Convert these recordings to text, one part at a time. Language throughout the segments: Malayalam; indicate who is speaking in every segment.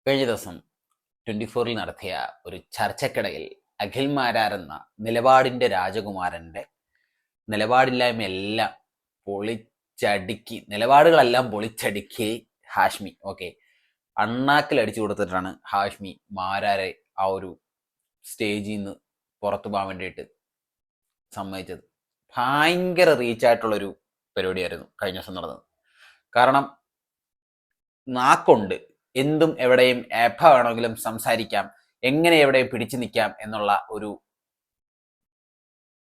Speaker 1: കഴിഞ്ഞ ദിവസം 24-ൽ നടത്തിയ ഒരു ചർച്ചക്കിടയിൽ അഖിൽ മാരാർ എന്ന നിലപാടിൻ്റെ രാജകുമാരൻ്റെ നിലപാടില്ലായ്മയെല്ലാം പൊളിച്ചടുക്കി, നിലപാടുകളെല്ലാം പൊളിച്ചടുക്കി ഹാഷ്മി. ഓക്കെ, അണ്ണാക്കിൽ അടിച്ചു കൊടുത്തിട്ടാണ് ഹാഷ്മി മാരാരെ ആ ഒരു സ്റ്റേജിൽ നിന്ന് പുറത്തു പോകാൻ വേണ്ടിയിട്ട് സമ്മതിച്ചത്. ഭയങ്കര റീച്ചായിട്ടുള്ളൊരു പരിപാടിയായിരുന്നു കഴിഞ്ഞ ദിവസം നടന്നത്. കാരണം നാക്കുണ്ട്, എന്തും എവിടെയും എപ്പോൾ വേണമെങ്കിലും സംസാരിക്കാം, എങ്ങനെ എവിടെയും പിടിച്ചു നിൽക്കാം എന്നുള്ള ഒരു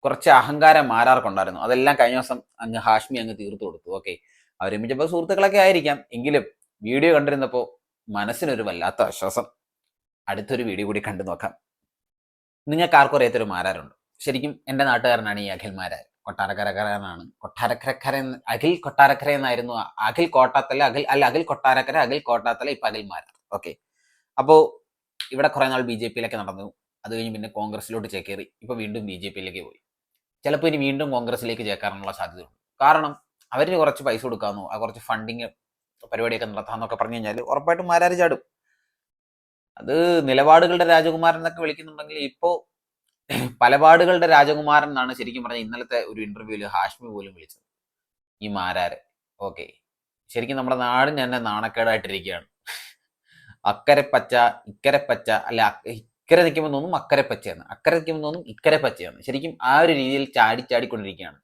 Speaker 1: കുറച്ച് അഹങ്കാരം മാരാർക്കുണ്ടായിരുന്നു. അതെല്ലാം കഴിഞ്ഞ ദിവസം ഹാഷ്മി അങ്ങ് തീർത്തു കൊടുത്തു. ഓക്കെ, അവരൊരുമിച്ചപ്പോൾ സുഹൃത്തുക്കളൊക്കെ ആയിരിക്കാം, എങ്കിലും വീഡിയോ കണ്ടിരുന്നപ്പോൾ മനസ്സിനൊരു വല്ലാത്ത ആശ്വാസം. അടുത്തൊരു വീഡിയോ കൂടി കണ്ടു നോക്കാം. നിങ്ങൾക്ക് ആർക്കും അറിയാത്തൊരു മാരാരുണ്ട്. ശരിക്കും എൻ്റെ നാട്ടുകാരനാണ് ഈ അഖിൽ മാരാർ. കൊട്ടാരക്കരക്കാരനാണ്. അഖിൽ കൊട്ടാരക്കര എന്നായിരുന്നു. അഖിൽ കോട്ടാത്തല, അഖിൽ കൊട്ടാരക്കര, അഖിൽ കോട്ടാത്തല, ഇപ്പം അഖിൽ മാരാർ. ഓക്കെ, അപ്പോൾ ഇവിടെ കുറേ നാൾ BJP-യിലൊക്കെ നടന്നു. അത് കഴിഞ്ഞ് പിന്നെ കോൺഗ്രസിലോട്ട് ചേക്കേറി. ഇപ്പോൾ വീണ്ടും BJP-യിലേക്ക് പോയി. ചിലപ്പോൾ ഇനി വീണ്ടും കോൺഗ്രസിലേക്ക് ചേക്കാനുള്ള സാധ്യതയുണ്ട്. കാരണം അവരിന് കുറച്ച് പൈസ കൊടുക്കാമെന്നോ ആ കുറച്ച് ഫണ്ടിങ് പരിപാടിയൊക്കെ നടത്താമെന്നൊക്കെ പറഞ്ഞു കഴിഞ്ഞാൽ ഉറപ്പായിട്ടും മാരാർ ചാടും. അത് നിലപാടുകളുടെ രാജകുമാരൻ എന്നൊക്കെ വിളിക്കുന്നുണ്ടെങ്കിൽ ഇപ്പോൾ പലപാടുകളുടെ രാജകുമാരൻ എന്നാണ് ശരിക്കും പറഞ്ഞാൽ ഇന്നലത്തെ ഒരു ഇന്റർവ്യൂവിൽ ഹാഷ്മി പോലും വിളിച്ചത് ഈ മാരാരെ. ഓക്കെ, ശരിക്കും നമ്മുടെ നാടിന് തന്നെ നാണക്കേടായിട്ടിരിക്കുകയാണ്. അക്കരെ പച്ച ഇക്കരെ പച്ച, അല്ല ഇക്കരെ നിൽക്കുമ്പോൾ തോന്നും അക്കരെ പച്ചയാണ്, അക്കരെ നിൽക്കുമ്പോൾ തോന്നും ഇക്കരെ പച്ചയാണ്. ശരിക്കും ആ ഒരു രീതിയിൽ ചാടിക്കൊണ്ടിരിക്കുകയാണ്.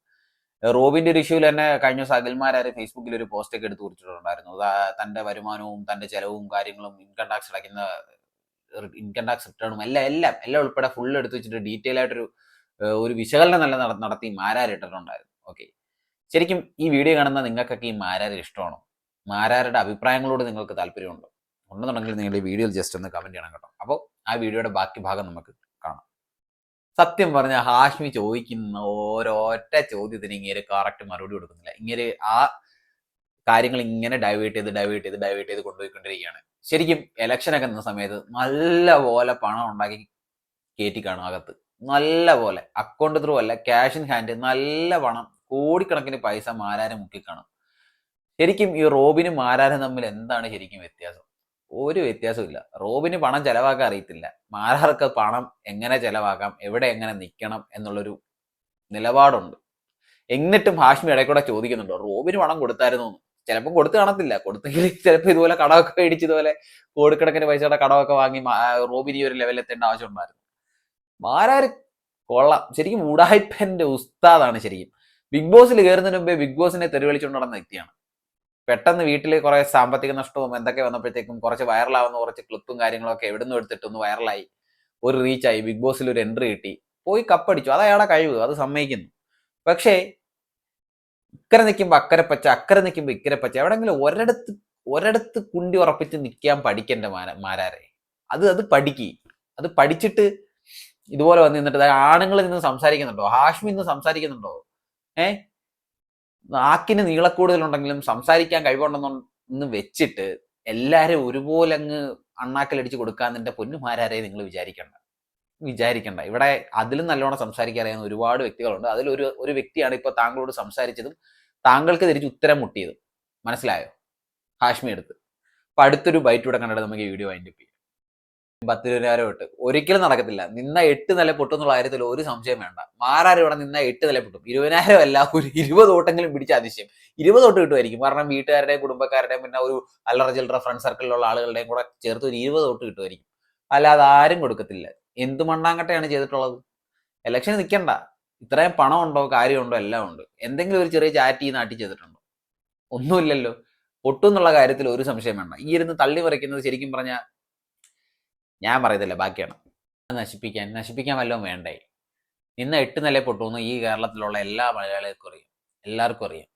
Speaker 1: റോബിന്റെ ഒരു ഇഷ്യൂവിൽ തന്നെ കഴിഞ്ഞ ദിവസം അഖിൽമാരാര് ഫേസ്ബുക്കിൽ ഒരു പോസ്റ്റൊക്കെ എടുത്ത് കുറിച്ചിട്ടുണ്ടായിരുന്നു. തന്റെ വരുമാനവും തന്റെ ചെലവും കാര്യങ്ങളും ഇൻകം ടാക്സ് അടയ്ക്കുന്ന ഇൻകം ടാക്സ് റിട്ടേണും എല്ലാം ഉൾപ്പെടെ ഫുൾ എടുത്ത് വെച്ചിട്ട് ഡീറ്റെയിൽ ആയിട്ടൊരു ഒരു വിശകലനം നല്ല നടത്തി മാരാർ ഇട്ടിട്ടുണ്ടായിരുന്നു. ഓക്കെ, ശരിക്കും ഈ വീഡിയോ കാണുന്ന നിങ്ങൾക്കൊക്കെ ഈ മാരാരെ ഇഷ്ടമാണോ? മാരാരുടെ അഭിപ്രായങ്ങളോട് നിങ്ങൾക്ക് താല്പര്യമുണ്ടോ? ഉണ്ടെന്നുണ്ടെങ്കിൽ നിങ്ങൾ ഈ വീഡിയോയിൽ ജസ്റ്റ് ഒന്ന് കമന്റ് ചെയ്യണം കേട്ടോ. അപ്പോൾ ആ വീഡിയോയുടെ ബാക്കി ഭാഗം നമുക്ക് കാണാം. സത്യം പറഞ്ഞ ഹാഷ്മി ചോദിക്കുന്ന ഓരോറ്റ ചോദ്യത്തിന് ഇങ്ങനെ കറക്റ്റ് മറുപടി കൊടുക്കുന്നില്ല. ഇങ്ങനെ ആ കാര്യങ്ങൾ ഇങ്ങനെ ഡൈവേർട്ട് ചെയ്ത് കൊണ്ടുപോയിക്കൊണ്ടിരിക്കുകയാണ്. ശരിക്കും ഇലക്ഷനൊക്കെ നിന്ന സമയത്ത് നല്ല പോലെ പണം ഉണ്ടാക്കി കയറ്റി കാണും അകത്ത്. നല്ല പോലെ അക്കൗണ്ട് ത്രൂ അല്ല, ക്യാഷ് ഇൻ ഹാൻഡ്, നല്ല പണം, കോടിക്കണക്കിന് പൈസ മാരാരെ മുക്കിക്കാണും. ശരിക്കും ഈ റോബിനും മാരാരും തമ്മിൽ എന്താണ് ശരിക്കും വ്യത്യാസം? ഒരു വ്യത്യാസമില്ല. റോബിന് പണം ചെലവാക്കാൻ അറിയത്തില്ല, മാരാർക്ക് പണം എങ്ങനെ ചെലവാക്കാം, എവിടെ എങ്ങനെ നിൽക്കണം എന്നുള്ളൊരു നിലപാടുണ്ട്. എന്നിട്ടും ഹാഷ്മി ഇടയ്ക്കൂടെ ചോദിക്കുന്നുണ്ടോ റോബിന് പണം കൊടുത്തായിരുന്നു? ചിലപ്പോൾ കൊടുത്തു കാണത്തില്ല. കൊടുത്തെങ്കിൽ ചിലപ്പോൾ ഇതുപോലെ കടമൊക്കെ മേടിച്ച് ഇതുപോലെ കോടിക്കണക്കിന് പൈസയുടെ കടമൊക്കെ വാങ്ങി റോബിന് ഈ ഒരു ലെവലിൽ എത്തേണ്ട ആവശ്യം ഉണ്ടായിരുന്നു. മാരാര് കൊള്ളാം, ശരിക്കും ഉടായിപ്പന്റെ ഉസ്താദാണ്. ശരിക്കും ബിഗ് ബോസിൽ കയറുന്നതിന് മുമ്പേ ബിഗ് ബോസിനെ തെരുവിളിച്ചുകൊണ്ട് നടന്ന വ്യക്തിയാണ്. പെട്ടെന്ന് വീട്ടിൽ കുറെ സാമ്പത്തിക നഷ്ടവും എന്തൊക്കെ വന്നപ്പോഴത്തേക്കും കുറച്ച് വൈറലാവുന്ന കുറച്ച് ക്ലിപ്പും കാര്യങ്ങളൊക്കെ എവിടുന്ന് എടുത്തിട്ടൊന്ന് വൈറലായി, ഒരു റീച്ചായി, ബിഗ് ബോസിൽ ഒരു എൻട്രി കിട്ടി, പോയി കപ്പടിച്ചു. അത് അയാളുടെ കഴിവ്, അത് സമ്മതിക്കുന്നു. പക്ഷേ ഇക്കരെ നിൽക്കുമ്പോൾ അക്കരെ പച്ച, അക്കരെ നിൽക്കുമ്പോൾ ഇക്കരെ പച്ച, എവിടെങ്കിലും ഒരിടത്ത് കുണ്ടി ഉറപ്പിച്ച് നിൽക്കാൻ പഠിക്കേണ്ട മാരാരെ. അത് പഠിക്കി. അത് പഠിച്ചിട്ട് ഇതുപോലെ വന്ന് നിന്നിട്ട് ആണുങ്ങൾ നിന്ന് സംസാരിക്കുന്നുണ്ടോ? ഹാഷ്മി ഇന്ന് സംസാരിക്കുന്നുണ്ടോ? നാക്കിന് നീളക്കൂടുതലുണ്ടെങ്കിലും സംസാരിക്കാൻ കഴിവുണ്ടെന്ന് വെച്ചിട്ട് എല്ലാരും ഒരുപോലെ അങ്ങ് അണ്ണാക്കിലടിച്ച് കൊടുക്കാതിന്റെ പൊന്നുമാരാരെ നിങ്ങൾ വിചാരിക്കണ്ട. ഇവിടെ അതിലും നല്ലോണം സംസാരിക്കാൻ അറിയാവുന്ന ഒരുപാട് വ്യക്തികളുണ്ട്. അതിലൊരു വ്യക്തിയാണ് ഇപ്പൊ താങ്കളോട് സംസാരിച്ചതും താങ്കൾക്ക് തിരിച്ച് ഉത്തരം മുട്ടിയതും. മനസ്സിലായോ? ഹാഷ്മി എടുത്ത്. അപ്പൊ അടുത്തൊരു ബൈറ്റൂടെ കണ്ടിട്ട് നമുക്ക് ഈ വീഡിയോ വൈൻഡപ്പ് ചെയ്യാം. 10-20 തൊട്ട് ഒരിക്കലും നടക്കത്തില്ല. നിന്ന 8 നില പൊട്ടുന്നുള്ള കാര്യത്തിൽ ഒരു സംശയം വേണ്ട. മാരാർ ഇവിടെ നിന്ന 8 നില പൊട്ടും. 20,000 അല്ല, ഒരു 20 വോട്ടെങ്കിലും പിടിച്ച അതിശയം. 20 വോട്ട് കിട്ടുമായിരിക്കും. കാരണം വീട്ടുകാരുടെയും കുടുംബക്കാരുടെയും പിന്നെ ഒരു അല്ലറ ചില്ലറ ഫ്രണ്ട് സർക്കിളിലുള്ള ആളുകളുടെയും കൂടെ ചേർത്ത് ഒരു 20 വോട്ട് കിട്ടുമായിരിക്കും. അല്ലാതെ ആരും കൊടുക്കത്തില്ല. എന്ത് മണ്ണാങ്കട്ടയാണ് ചെയ്തിട്ടുള്ളത്? ഇലക്ഷന് നിൽക്കണ്ട. ഇത്രയും പണമുണ്ടോ, കാര്യമുണ്ടോ, എല്ലാം ഉണ്ട്. എന്തെങ്കിലും ഒരു ചെറിയ ചാറ്റ് നാട്ടി ചെയ്തിട്ടുണ്ടോ? ഒന്നുമില്ലല്ലോ. പൊട്ടുന്നുള്ള കാര്യത്തിൽ ഒരു സംശയം വേണ്ട. ഈ ഇരുന്ന് തള്ളി മറിക്കുന്നത് ശരിക്കും പറഞ്ഞാൽ ഞാൻ പറയത്തില്ല, ബാക്കിയാണ്. നശിപ്പിക്കാൻ വല്ലതും വേണ്ടേ? ഇന്ന് 8 നില പൊട്ടുമെന്ന് ഈ കേരളത്തിലുള്ള എല്ലാ മലയാളികൾക്കും അറിയാം, എല്ലാവർക്കും അറിയാം.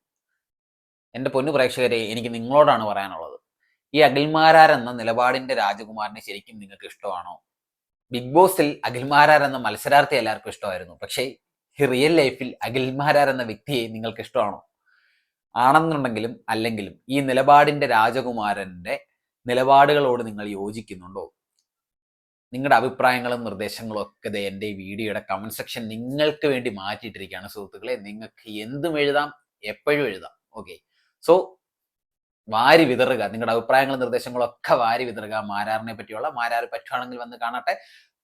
Speaker 1: എൻ്റെ പൊന്നു പ്രേക്ഷകരെ, എനിക്ക് നിങ്ങളോടാണ് പറയാനുള്ളത്. ഈ അഖിൽമാരാർ എന്ന നിലപാടിന്റെ രാജകുമാരനെ ശരിക്കും നിങ്ങൾക്ക് ഇഷ്ടമാണോ? ബിഗ് ബോസിൽ അഖിൽമാരാർ എന്ന മത്സരാർത്ഥി എല്ലാവർക്കും ഇഷ്ടമായിരുന്നു. പക്ഷേ റിയൽ ലൈഫിൽ അഖിൽമാരാർ എന്ന വ്യക്തിയെ നിങ്ങൾക്ക് ഇഷ്ടമാണോ? ആണെന്നുണ്ടെങ്കിലും അല്ലെങ്കിലും ഈ നിലപാടിന്റെ രാജകുമാരന്റെ നിലപാടുകളോട് നിങ്ങൾ യോജിക്കുന്നുണ്ടോ? നിങ്ങളുടെ അഭിപ്രായങ്ങളും നിർദ്ദേശങ്ങളും ഒക്കെ എൻ്റെ ഈ വീഡിയോയുടെ കമന്റ് സെക്ഷൻ നിങ്ങൾക്ക് വേണ്ടി മാറ്റിയിട്ടിരിക്കുകയാണ് സുഹൃത്തുക്കളെ. നിങ്ങൾക്ക് എന്തും എഴുതാം, എപ്പോഴും എഴുതാം. ഓക്കെ, സോ വാരി വിതറുക. നിങ്ങളുടെ അഭിപ്രായങ്ങളും നിർദ്ദേശങ്ങളും ഒക്കെ വാരി വിതറുക. മാരാറിനെ പറ്റിയുള്ള. മാരാർ പറ്റുവാണെങ്കിൽ വന്ന് കാണട്ടെ.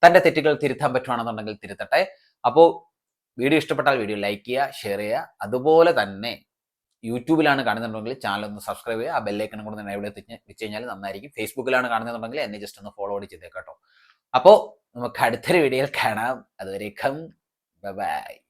Speaker 1: തന്റെ തെറ്റുകൾ തിരുത്താൻ പറ്റുവാണെന്നുണ്ടെങ്കിൽ തിരുത്തട്ടെ. അപ്പോൾ വീഡിയോ ഇഷ്ടപ്പെട്ടാൽ വീഡിയോ ലൈക്ക് ചെയ്യുക, ഷെയർ ചെയ്യുക. അതുപോലെ തന്നെ യൂട്യൂബിലാണ് കാണുന്നുണ്ടെങ്കിൽ ചാനൽ ഒന്ന് സബ്സ്ക്രൈബ് ചെയ്യുക. ആ ബെല്ലൈക്കണും കൂടെ തന്നെ എവിടെ വെച്ച് കഴിഞ്ഞാൽ നന്നായിരിക്കും. ഫേസ്ബുക്കിലാണ് കാണുന്നുണ്ടെങ്കിൽ എന്നെ ജസ്റ്റ് ഒന്ന് ഫോളോ ചെയ്തേക്കാം കേട്ടോ. അപ്പോൾ നമുക്ക് അടുത്തൊരു വീഡിയോയിൽ കാണാം. അതുവരേക്കും ബൈ.